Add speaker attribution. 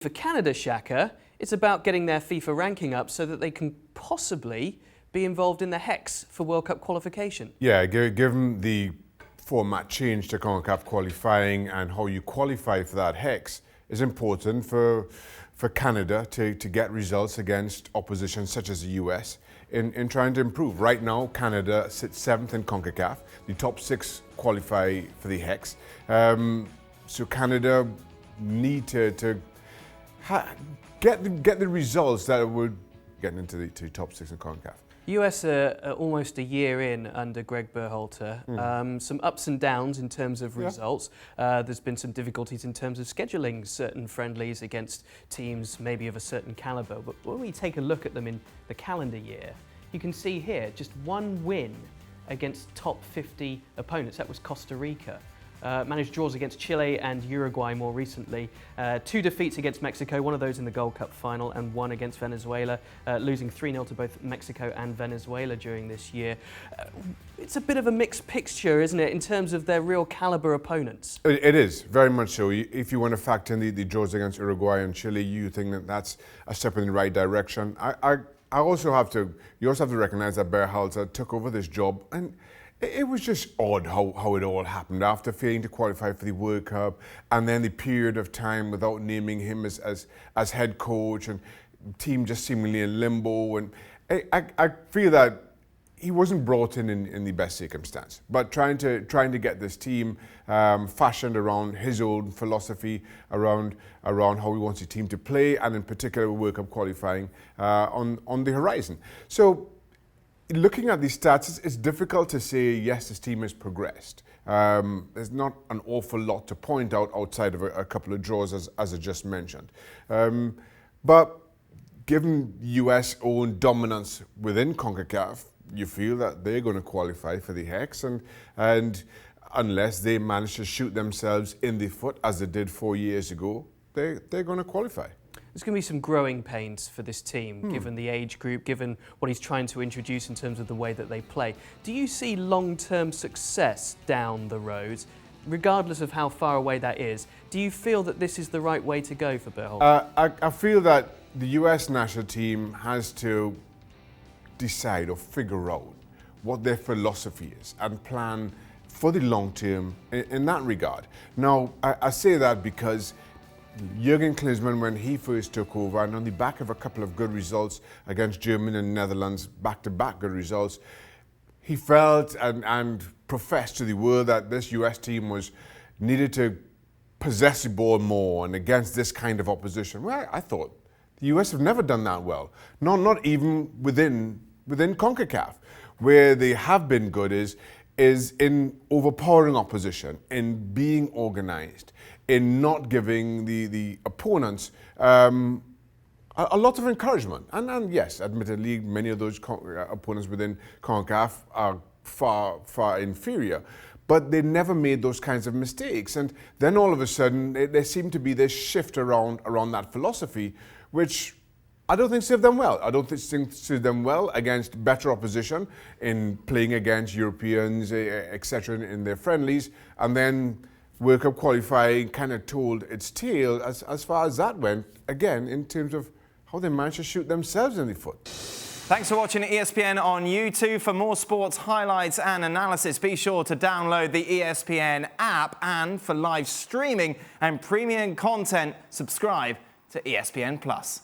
Speaker 1: For Canada, Shaka, it's about getting their FIFA ranking up so that they can possibly be involved in the Hex for World Cup qualification.
Speaker 2: Yeah, given the format change to CONCACAF qualifying and how you qualify for that Hex is important for Canada to get results against opposition such as the US in trying to improve. Right now, Canada sits 7th in CONCACAF. The top 6 qualify for the Hex. So Canada need to get the results that would get into the top 6 in CONCACAF.
Speaker 1: US are almost a year in under Gregg Berhalter. Some ups and downs in terms of results. There's been some difficulties in terms of scheduling certain friendlies against teams maybe of a certain calibre. But when we take a look at them in the calendar year, you can see here just one win against top 50 opponents. That was Costa Rica. Managed draws against Chile and Uruguay more recently. 2 defeats against Mexico, one of those in the Gold Cup final and one against Venezuela, losing 3-0 to both Mexico and Venezuela during this year. It's a bit of a mixed picture, isn't it, in terms of their real calibre opponents?
Speaker 2: It is, very much so. If you want to factor in the draws against Uruguay and Chile, you think that that's a step in the right direction. You also have to recognise that Berhalter took over this job, and it was just odd how it all happened after failing to qualify for the World Cup and then the period of time without naming him as head coach and team just seemingly in limbo. And I feel that he wasn't brought in the best circumstance, but trying to get this team fashioned around his own philosophy, around how he wants the team to play, and in particular World Cup qualifying on the horizon. So, looking at these stats, it's difficult to say, yes, this team has progressed. There's not an awful lot to point out outside of a couple of draws, as I just mentioned. But given US own dominance within CONCACAF, you feel that they're going to qualify for the Hex, and unless they manage to shoot themselves in the foot, as they did 4 years ago, they're going to qualify.
Speaker 1: There's going to be some growing pains for this team, given the age group, given what he's trying to introduce in terms of the way that they play. Do you see long-term success down the road, regardless of how far away that is? Do you feel that this is the right way to go for Berhalter?
Speaker 2: I feel that the US national team has to decide or figure out what their philosophy is and plan for the long term in that regard. Now, I say that because Jürgen Klinsmann, when he first took over, and on the back of a couple of good results against Germany and Netherlands, back-to-back good results, he felt and professed to the world that this US team needed to possess the ball more and against this kind of opposition. Well, I thought the US have never done that well. Not even within CONCACAF. Where they have been good is in overpowering opposition, in being organised, in not giving the opponents a lot of encouragement. And yes, admittedly, many of those opponents within CONCACAF are far inferior, but they never made those kinds of mistakes. And then all of a sudden, there seemed to be this shift around that philosophy, which I don't think served them well. I don't think served them well against better opposition in playing against Europeans, etc. in their friendlies, and then World Cup qualifying kind of told its tale as far as that went, again, in terms of how they managed to shoot themselves in the foot.
Speaker 3: Thanks for watching ESPN on YouTube. For more sports highlights and analysis, be sure to download the ESPN app, and for live streaming and premium content, subscribe to ESPN+.